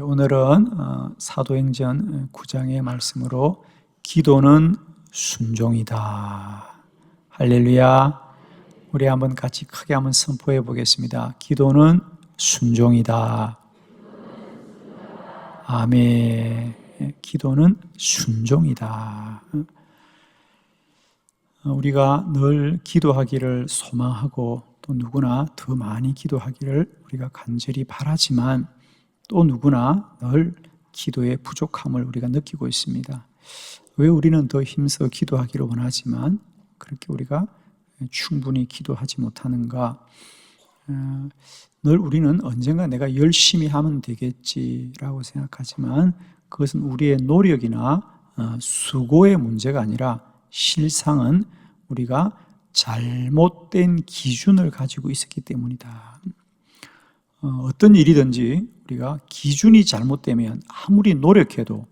오늘은 사도행전 9장의 말씀으로 기도는 순종이다. 할렐루야. 우리 한번 같이 크게 한번 선포해 보겠습니다. 기도는 순종이다. 아멘. 기도는 순종이다. 우리가 늘 기도하기를 소망하고 또 누구나 더 많이 기도하기를 우리가 간절히 바라지만 또 누구나 늘 기도의 부족함을 우리가 느끼고 있습니다. 왜 우리는 더 힘써 기도하기를 원하지만 그렇게 우리가 충분히 기도하지 못하는가? 늘 우리는 언젠가 내가 열심히 하면 되겠지라고 생각하지만 그것은 우리의 노력이나 수고의 문제가 아니라 실상은 우리가 잘못된 기준을 가지고 있었기 때문이다. 어떤 일이든지 우리가 기준이 잘못되면 아무리 노력해도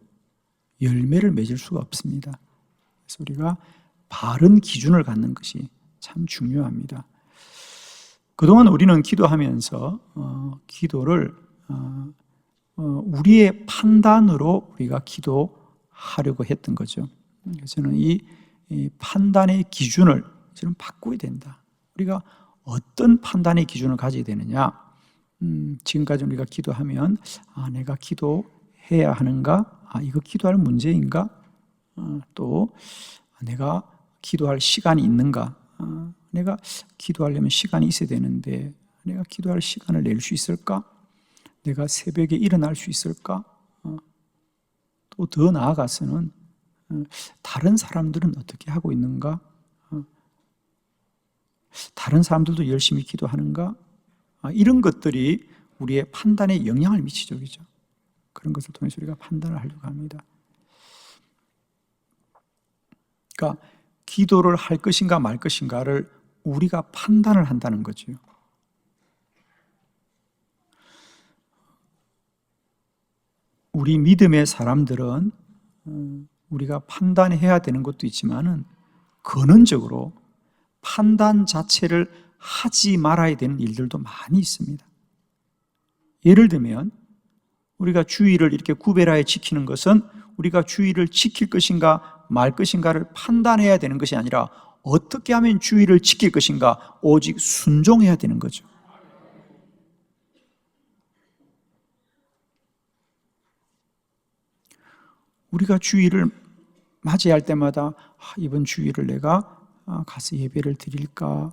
열매를 맺을 수가 없습니다. 그래서 우리가 바른 기준을 갖는 것이 참 중요합니다. 그동안 우리는 기도하면서 기도를 우리의 판단으로 우리가 기도하려고 했던 거죠. 저는 이 판단의 기준을 저는 바꿔야 된다. 우리가 어떤 판단의 기준을 가져야 되느냐? 지금까지 우리가 기도하면 내가 기도해야 하는가? 이거 기도할 문제인가? 또 내가 기도할 시간이 있는가? 내가 기도하려면 시간이 있어야 되는데 내가 기도할 시간을 낼 수 있을까? 내가 새벽에 일어날 수 있을까? 또 더 나아가서는 다른 사람들은 어떻게 하고 있는가? 다른 사람들도 열심히 기도하는가? 이런 것들이 우리의 판단에 영향을 미치죠, 그죠? 그런 것을 통해서 우리가 판단을 하려고 합니다. 그러니까 기도를 할 것인가 말 것인가를 우리가 판단을 한다는 거죠. 우리 믿음의 사람들은 우리가 판단해야 되는 것도 있지만은 근원적으로 판단 자체를 하지 말아야 되는 일들도 많이 있습니다. 예를 들면 우리가 주의를 이렇게 구별하여 지키는 것은 우리가 주의를 지킬 것인가 말 것인가를 판단해야 되는 것이 아니라 어떻게 하면 주의를 지킬 것인가 오직 순종해야 되는 거죠. 우리가 주의를 맞이할 때마다 이번 주의를 내가 가서 예배를 드릴까?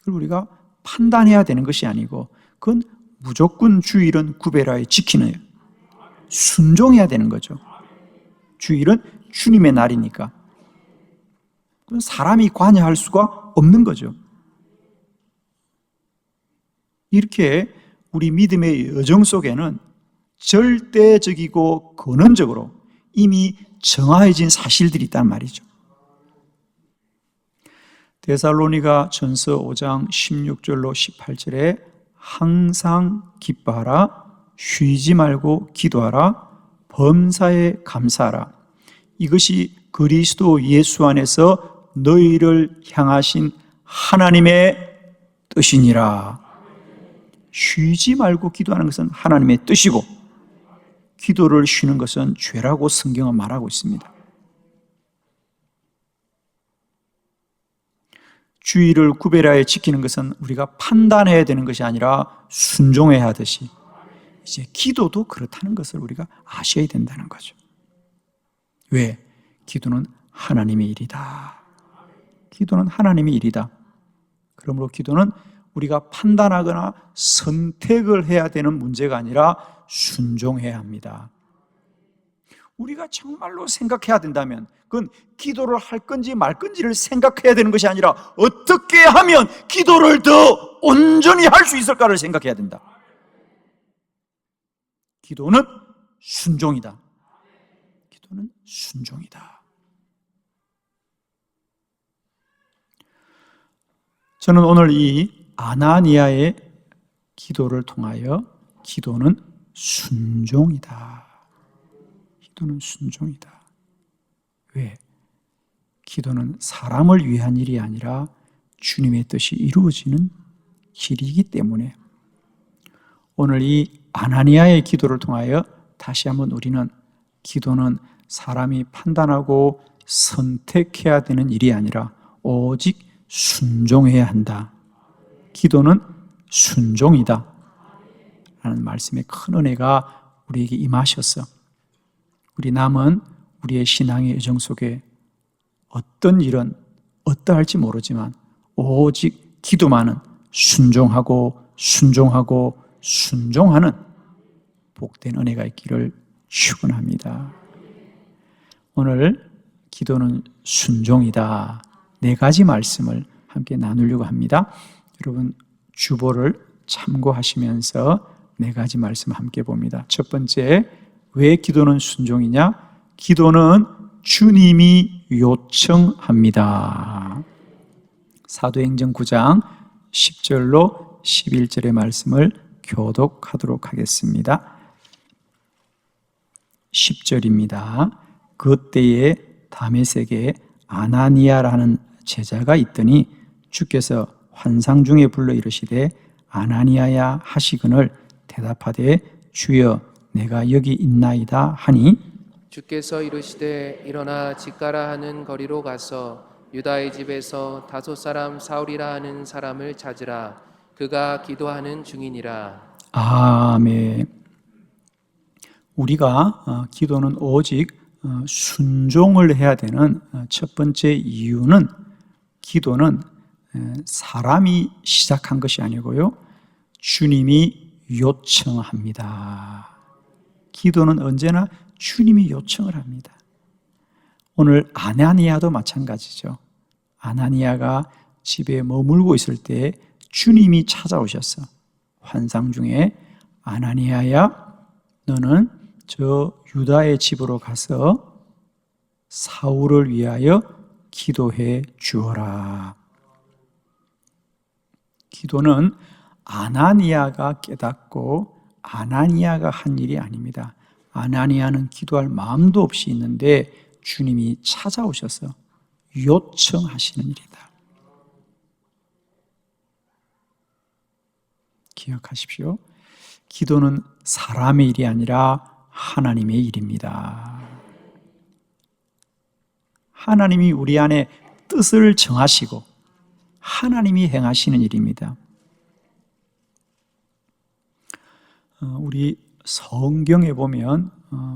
이걸 우리가 판단해야 되는 것이 아니고 그건 무조건 주일은 구별하여 지키는 순종해야 되는 거죠. 주일은 주님의 날이니까 사람이 관여할 수가 없는 거죠. 이렇게 우리 믿음의 여정 속에는 절대적이고 근원적으로 이미 정해진 사실들이 있단 말이죠. 데살로니가 전서 5장 16절로 18절에 항상 기뻐하라, 쉬지 말고 기도하라, 범사에 감사하라. 이것이 그리스도 예수 안에서 너희를 향하신 하나님의 뜻이니라. 쉬지 말고 기도하는 것은 하나님의 뜻이고 기도를 쉬는 것은 죄라고 성경은 말하고 있습니다. 주의를 구별하여 지키는 것은 우리가 판단해야 되는 것이 아니라 순종해야 하듯이 이제 기도도 그렇다는 것을 우리가 아셔야 된다는 거죠. 왜? 기도는 하나님의 일이다. 기도는 하나님의 일이다. 그러므로 기도는 우리가 판단하거나 선택을 해야 되는 문제가 아니라 순종해야 합니다. 우리가 정말로 생각해야 된다면 그건 기도를 할 건지 말 건지를 생각해야 되는 것이 아니라 어떻게 하면 기도를 더 온전히 할 수 있을까를 생각해야 된다. 기도는 순종이다. 기도는 순종이다. 저는 오늘 이 아나니아의 기도를 통하여 기도는 순종이다. 기도는 순종이다. 왜? 기도는 사람을 위한 일이 아니라 주님의 뜻이 이루어지는 길이기 때문에 오늘 이 아나니아의 기도를 통하여 다시 한번 우리는 기도는 사람이 판단하고 선택해야 되는 일이 아니라 오직 순종해야 한다. 기도는 순종이다 라는 말씀의 큰 은혜가 우리에게 임하셔서 우리 남은 우리의 신앙의 여정 속에 어떤 일은 어떠할지 모르지만 오직 기도만은 순종하고 순종하고 순종하는 복된 은혜가 있기를 축원합니다. 오늘 기도는 순종이다. 4가지 말씀을 함께 나누려고 합니다. 여러분 주보를 참고하시면서 4가지 말씀 함께 봅니다. 첫 번째, 왜 기도는 순종이냐? 기도는 주님이 요청합니다. 사도행전 9장 10절로 11절의 말씀을 교독하도록 하겠습니다. 10절입니다. 그때에 다메섹에 아나니아라는 제자가 있더니 주께서 환상 중에 불러 이르시되 아나니아야 하시거늘 대답하되 주여 내가 여기 있나이다 하니 주께서 이르시되 일어나 직가라 하는 거리로 가서 유다의 집에서 다소 사람 사울이라 하는 사람을 찾으라. 그가 기도하는 중이니라. 아멘. 우리가 기도는 오직 순종을 해야 되는 첫 번째 이유는 기도는 사람이 시작한 것이 아니고요 주님이 요청합니다. 기도는 언제나 주님이 요청을 합니다. 오늘 아나니아도 마찬가지죠. 아나니아가 집에 머물고 있을 때 주님이 찾아오셨어. 환상 중에 아나니아야 너는 저 유다의 집으로 가서 사울을 위하여 기도해 주어라. 기도는 아나니아가 깨닫고 아나니아가 한 일이 아닙니다. 아나니아는 기도할 마음도 없이 있는데 주님이 찾아오셔서 요청하시는 일이다. 기억하십시오. 기도는 사람의 일이 아니라 하나님의 일입니다. 하나님이 우리 안에 뜻을 정하시고 하나님이 행하시는 일입니다. 우리 성경에 보면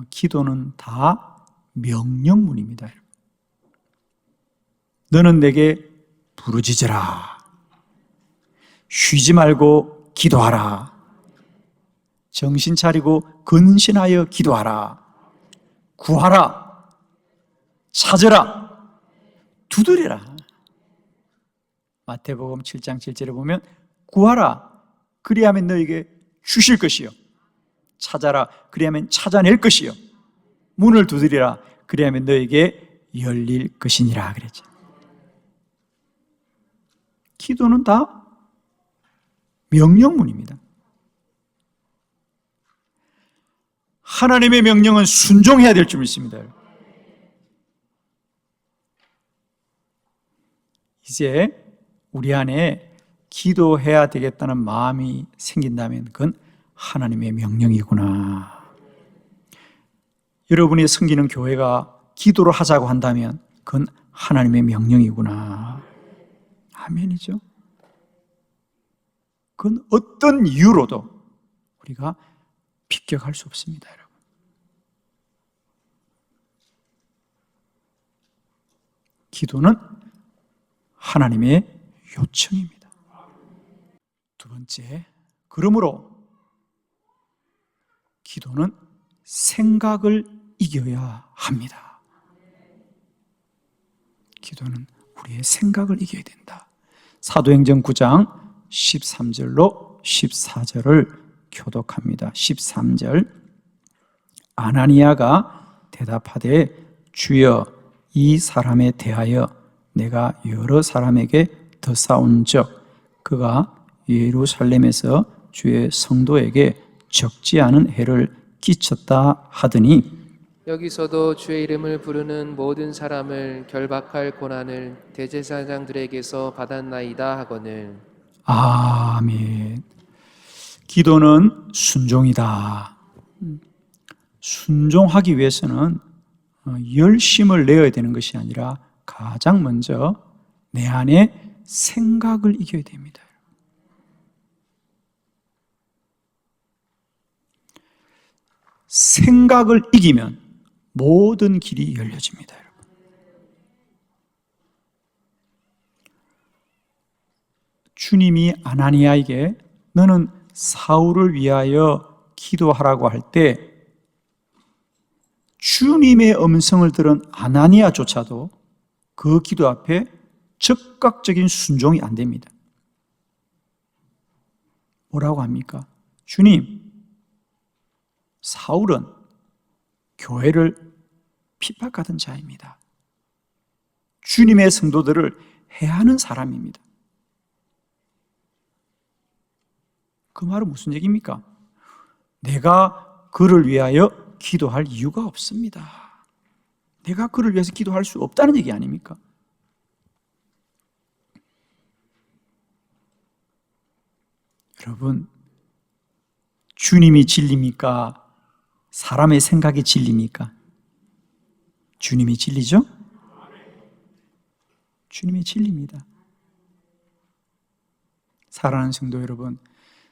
기도는 다 명령문입니다. 너는 내게 부르짖으라. 쉬지 말고 기도하라. 정신 차리고 근신하여 기도하라. 구하라. 찾으라. 두드리라. 마태복음 7장 7절에 보면 구하라. 그리하면 너에게 주실 것이요. 찾아라. 그리하면 찾아낼 것이요. 문을 두드리라. 그리하면 너에게 열릴 것이니라 그랬죠. 기도는 다 명령문입니다. 하나님의 명령은 순종해야 될 줄 믿습니다. 이제 우리 안에 기도해야 되겠다는 마음이 생긴다면 그건 하나님의 명령이구나. 여러분이 섬기는 교회가 기도를 하자고 한다면 그건 하나님의 명령이구나. 아멘이죠. 그건 어떤 이유로도 우리가 비껴갈 수 없습니다, 여러분. 기도는 하나님의 요청입니다. 두 번째, 그러므로 기도는 생각을 이겨야 합니다. 기도는 우리의 생각을 이겨야 된다. 사도행전 9장 13절로 14절을 교독합니다. 13절 아나니아가 대답하되 주여 이 사람에 대하여 내가 여러 사람에게 더 싸운즉 그가 예루살렘에서 주의 성도에게 적지 않은 해를 끼쳤다 하더니 여기서도 주의 이름을 부르는 모든 사람을 결박할 고난을 대제사장들에게서 받았나이다 하거늘. 아멘. 기도는 순종이다. 순종하기 위해서는 열심을 내어야 되는 것이 아니라 가장 먼저 내 안에 생각을 이겨야 됩니다. 생각을 이기면 모든 길이 열려집니다. 주님이 아나니아에게 너는 사울을 위하여 기도하라고 할 때 주님의 음성을 들은 아나니아조차도 그 기도 앞에 즉각적인 순종이 안 됩니다. 뭐라고 합니까? 주님, 사울은 교회를 핍박하던 자입니다. 주님의 성도들을 해하는 사람입니다. 그 말은 무슨 얘기입니까? 내가 그를 위하여 기도할 이유가 없습니다. 내가 그를 위해서 기도할 수 없다는 얘기 아닙니까? 여러분, 주님이 진리입니까? 사람의 생각이 진리입니까? 주님이 진리죠? 주님이 진리입니다. 사랑하는 성도 여러분,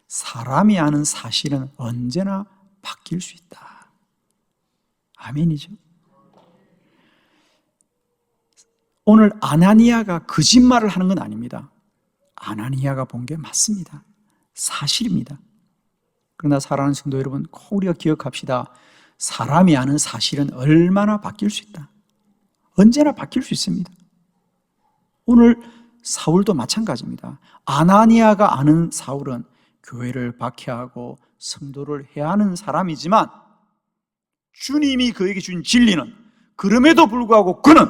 사람이 아는 사실은 언제나 바뀔 수 있다. 아멘이죠? 오늘 아나니아가 거짓말을 하는 건 아닙니다. 아나니아가 본 게 맞습니다. 사실입니다. 그러나 사랑하는 성도 여러분, 꼭 우리가 기억합시다. 사람이 아는 사실은 얼마나 바뀔 수 있다. 언제나 바뀔 수 있습니다. 오늘 사울도 마찬가지입니다. 아나니아가 아는 사울은 교회를 박해하고 성도를 해하는 사람이지만 주님이 그에게 준 진리는 그럼에도 불구하고 그는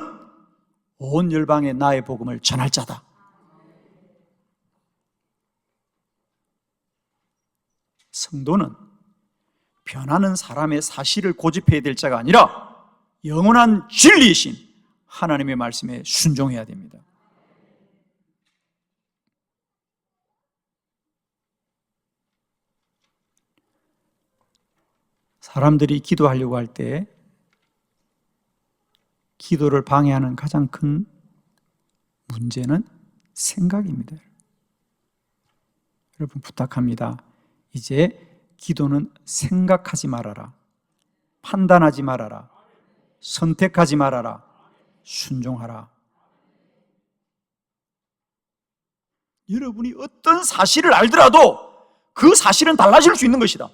온 열방에 나의 복음을 전할 자다. 성도는 변하는 사람의 사실을 고집해야 될 자가 아니라 영원한 진리이신 하나님의 말씀에 순종해야 됩니다. 사람들이 기도하려고 할 때 기도를 방해하는 가장 큰 문제는 생각입니다. 여러분 부탁합니다. 이제 기도는 생각하지 말아라. 판단하지 말아라. 선택하지 말아라. 순종하라. 여러분이 어떤 사실을 알더라도 그 사실은 달라질 수 있는 것이다.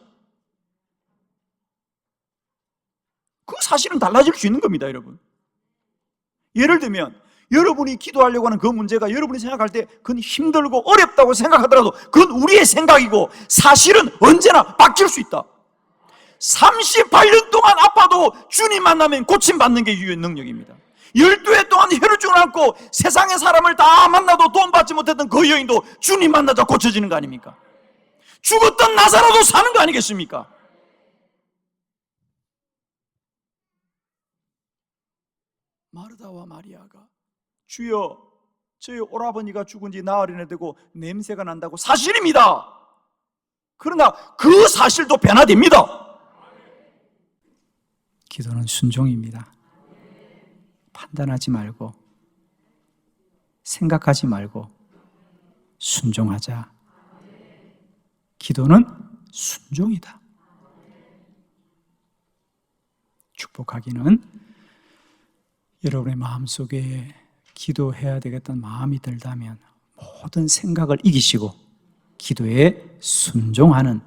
그 사실은 달라질 수 있는 겁니다, 여러분. 예를 들면 여러분이 기도하려고 하는 그 문제가 여러분이 생각할 때 그건 힘들고 어렵다고 생각하더라도 그건 우리의 생각이고 사실은 언제나 바뀔 수 있다. 38년 동안 아파도 주님 만나면 고침받는 게 유효한 능력입니다. 12해 동안 혈우증을 앓고 세상의 사람을 다 만나도 돈 받지 못했던 그 여인도 주님 만나자 고쳐지는 거 아닙니까? 죽었던 나사로도 사는 거 아니겠습니까? 마르다와 마리아가 주여 저희 오라버니가 죽은 지 나흘이나 되고 냄새가 난다고 사실입니다. 그러나 그 사실도 변화됩니다. 기도는 순종입니다. 판단하지 말고 생각하지 말고 순종하자. 기도는 순종이다. 축복하기는 여러분의 마음속에 기도해야 되겠다는 마음이 들다면 모든 생각을 이기시고 기도에 순종하는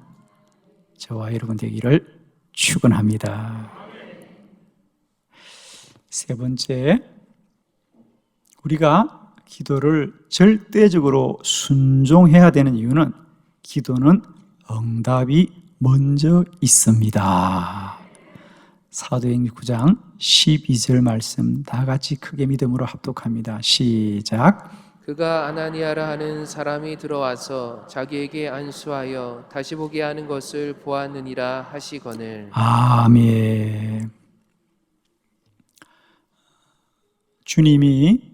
저와 여러분 되기를 축원합니다. 세 번째, 우리가 기도를 절대적으로 순종해야 되는 이유는 기도는 응답이 먼저 있습니다. 사도행전 9장 12절 말씀 다 같이 크게 믿음으로 합독합니다. 시작. 그가 아나니아라 하는 사람이 들어와서 자기에게 안수하여 다시 보게 하는 것을 보았느니라 하시거늘. 아멘. 주님이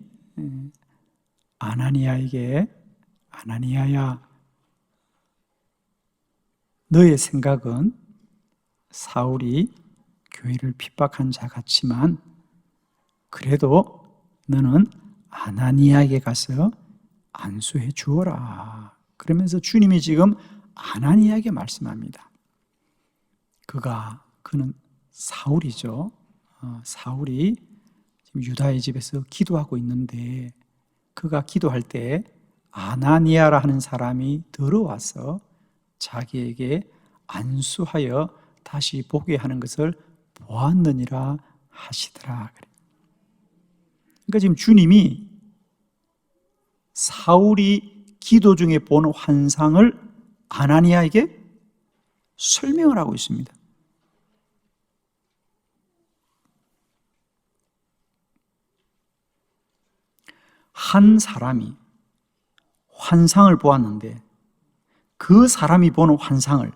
아나니아에게 아나니아야 너의 생각은 사울이 교회를 핍박한 자 같지만 그래도 너는 아나니아에게 가서 안수해 주어라. 그러면서 주님이 지금 아나니아에게 말씀합니다. 그는 사울이죠. 사울이 지금 유다의 집에서 기도하고 있는데 그가 기도할 때 아나니아라 하는 사람이 들어와서 자기에게 안수하여 다시 보게 하는 것을 보았느니라 하시더라. 그러니까 지금 주님이 사울이 기도 중에 본 환상을 아나니아에게 설명을 하고 있습니다. 한 사람이 환상을 보았는데 그 사람이 보는 환상을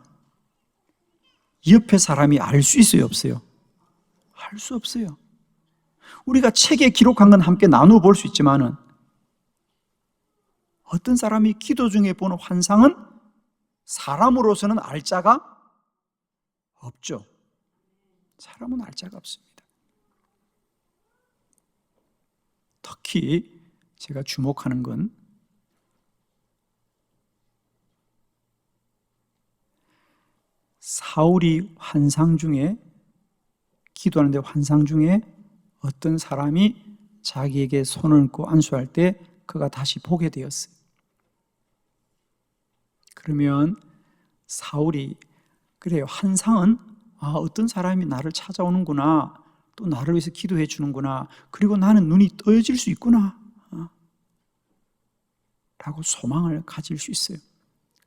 옆에 사람이 알 수 있어요, 없어요? 알 수 없어요. 우리가 책에 기록한 건 함께 나누어 볼 수 있지만은 어떤 사람이 기도 중에 보는 환상은 사람으로서는 알 자가 없죠. 사람은 알 자가 없습니다. 특히 제가 주목하는 건 사울이 환상 중에 기도하는데 환상 중에 어떤 사람이 자기에게 손을 얹고 안수할 때 그가 다시 보게 되었어요. 그러면 사울이 그래요. 환상은 어떤 사람이 나를 찾아오는구나. 또 나를 위해서 기도해 주는구나. 그리고 나는 눈이 떠여질 수 있구나. 라고 소망을 가질 수 있어요.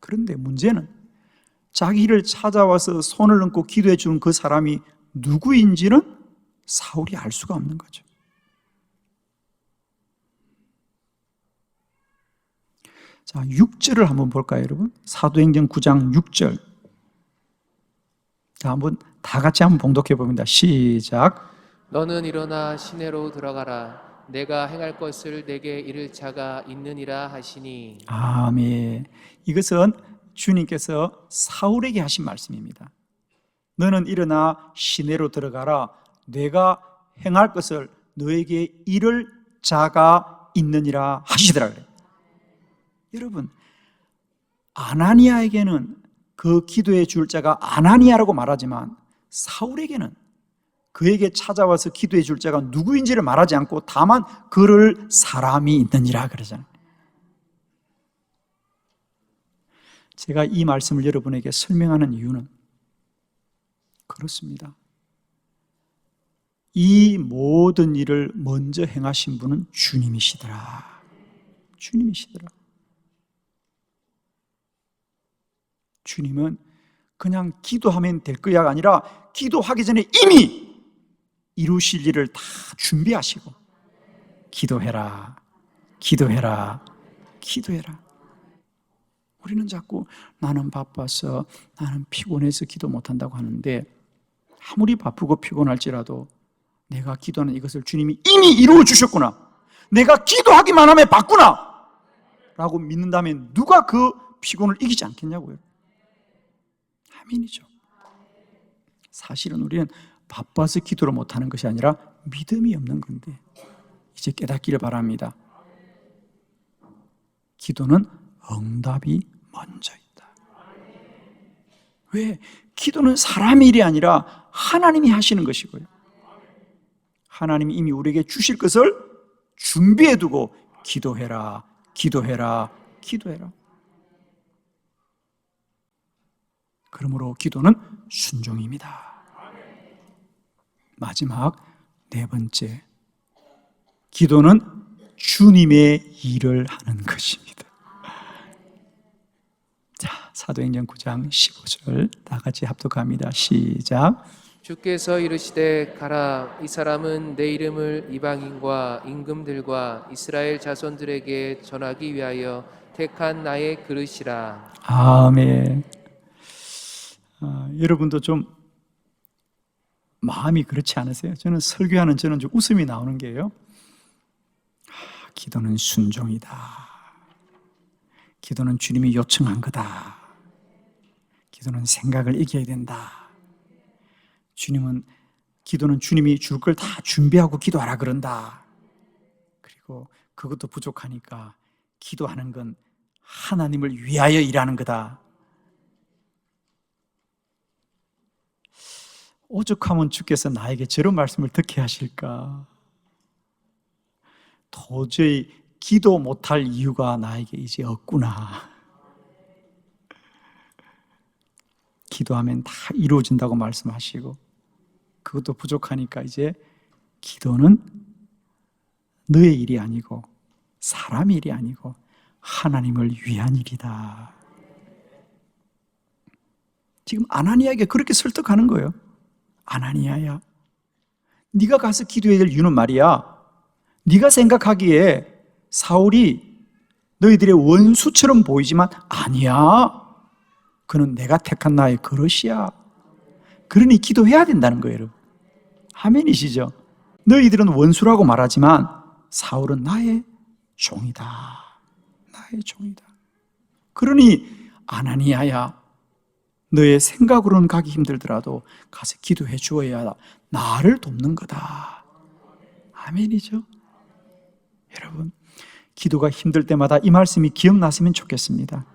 그런데 문제는 자기를 찾아와서 손을 얹고 기도해 주는 그 사람이 누구인지는 사울이 알 수가 없는 거죠. 자, 6절을 한번 볼까요, 여러분? 사도행전 9장 6절. 자, 한번 다 같이 한번 봉독해 봅니다. 시작. 너는 일어나 시내로 들어가라. 내가 행할 것을 내게 이를 자가 있느니라 하시니. 아멘. 이것은 주님께서 사울에게 하신 말씀입니다. 너는 일어나 시내로 들어가라. 내가 행할 것을 너에게 이를 자가 있느니라 하시더라 그래요. 여러분, 아나니아에게는 그 기도해 줄 자가 아나니아라고 말하지만 사울에게는 그에게 찾아와서 기도해 줄 자가 누구인지를 말하지 않고 다만 그를 사람이 있느니라 그러잖아요. 제가 이 말씀을 여러분에게 설명하는 이유는 그렇습니다. 이 모든 일을 먼저 행하신 분은 주님이시더라. 주님이시더라. 주님은 그냥 기도하면 될 거야가 아니라 기도하기 전에 이미 이루실 일을 다 준비하시고 기도해라, 기도해라, 기도해라. 우리는 자꾸 나는 바빠서 나는 피곤해서 기도 못한다고 하는데 아무리 바쁘고 피곤할지라도 내가 기도하는 이것을 주님이 이미 이루어 주셨구나, 내가 기도하기만 하면 받구나 라고 믿는다면 누가 그 피곤을 이기지 않겠냐고요. 아멘이죠. 사실은 우리는 바빠서 기도를 못하는 것이 아니라 믿음이 없는 건데 이제 깨닫기를 바랍니다. 기도는 응답이 먼저 있다. 왜? 기도는 사람의 일이 아니라 하나님이 하시는 것이고요. 하나님이 이미 우리에게 주실 것을 준비해 두고 기도해라, 기도해라, 기도해라. 그러므로 기도는 순종입니다. 마지막 네 번째, 기도는 주님의 일을 하는 것입니다. 자, 사도행전 9장 15절 다 같이 합독합니다. 시작. 주께서 이르시되 가라. 이 사람은 내 이름을 이방인과 임금들과 이스라엘 자손들에게 전하기 위하여 택한 나의 그릇이라. 아멘. 여러분도 좀 마음이 그렇지 않으세요? 저는 설교하는 좀 웃음이 나오는 게요. 기도는 순종이다. 기도는 주님이 요청한 거다. 기도는 생각을 이겨야 된다. 기도는 주님이 줄 걸 다 준비하고 기도하라 그런다. 그리고 그것도 부족하니까 기도하는 건 하나님을 위하여 일하는 거다. 오죽하면 주께서 나에게 저런 말씀을 듣게 하실까? 도저히 기도 못할 이유가 나에게 이제 없구나. 기도하면 다 이루어진다고 말씀하시고, 그것도 부족하니까 이제 기도는 너의 일이 아니고 사람의 일이 아니고 하나님을 위한 일이다. 지금 아나니아에게 그렇게 설득하는 거예요. 아나니아야, 네가 가서 기도해야 될 이유는 말이야, 네가 생각하기에 사울이 너희들의 원수처럼 보이지만 아니야. 그는 내가 택한 나의 그릇이야. 그러니 기도해야 된다는 거예요, 여러분. 아멘이시죠? 너희들은 원수라고 말하지만 사울은 나의 종이다. 나의 종이다. 그러니 아나니아야, 너의 생각으로는 가기 힘들더라도 가서 기도해 주어야 나를 돕는 거다. 아멘이죠? 여러분, 기도가 힘들 때마다 이 말씀이 기억났으면 좋겠습니다.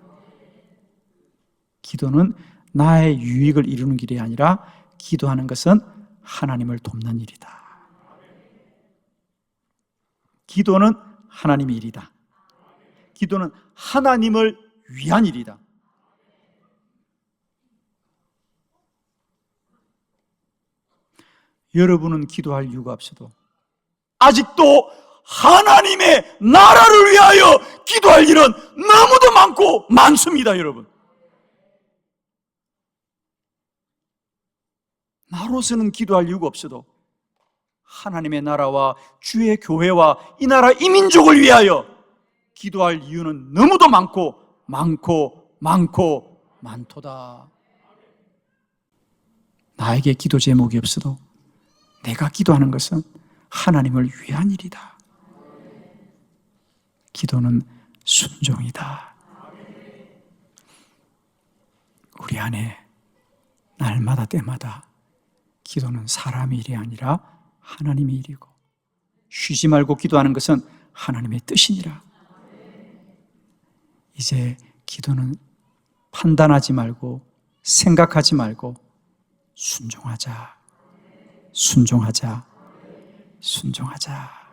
기도는 나의 유익을 이루는 길이 아니라 기도하는 것은 하나님을 돕는 일이다. 기도는 하나님의 일이다. 기도는 하나님을 위한 일이다. 여러분은 기도할 이유가 없어도 아직도 하나님의 나라를 위하여 기도할 일은 너무도 많고 많습니다, 여러분. 나로서는 기도할 이유가 없어도 하나님의 나라와 주의 교회와 이 나라 이 민족을 위하여 기도할 이유는 너무도 많고 많고 많고 많도다. 나에게 기도 제목이 없어도 내가 기도하는 것은 하나님을 위한 일이다. 기도는 순종이다. 우리 안에 날마다 때마다 기도는 사람의 일이 아니라 하나님의 일이고, 쉬지 말고 기도하는 것은 하나님의 뜻이니라. 이제 기도는 판단하지 말고 생각하지 말고 순종하자. 순종하자. 순종하자.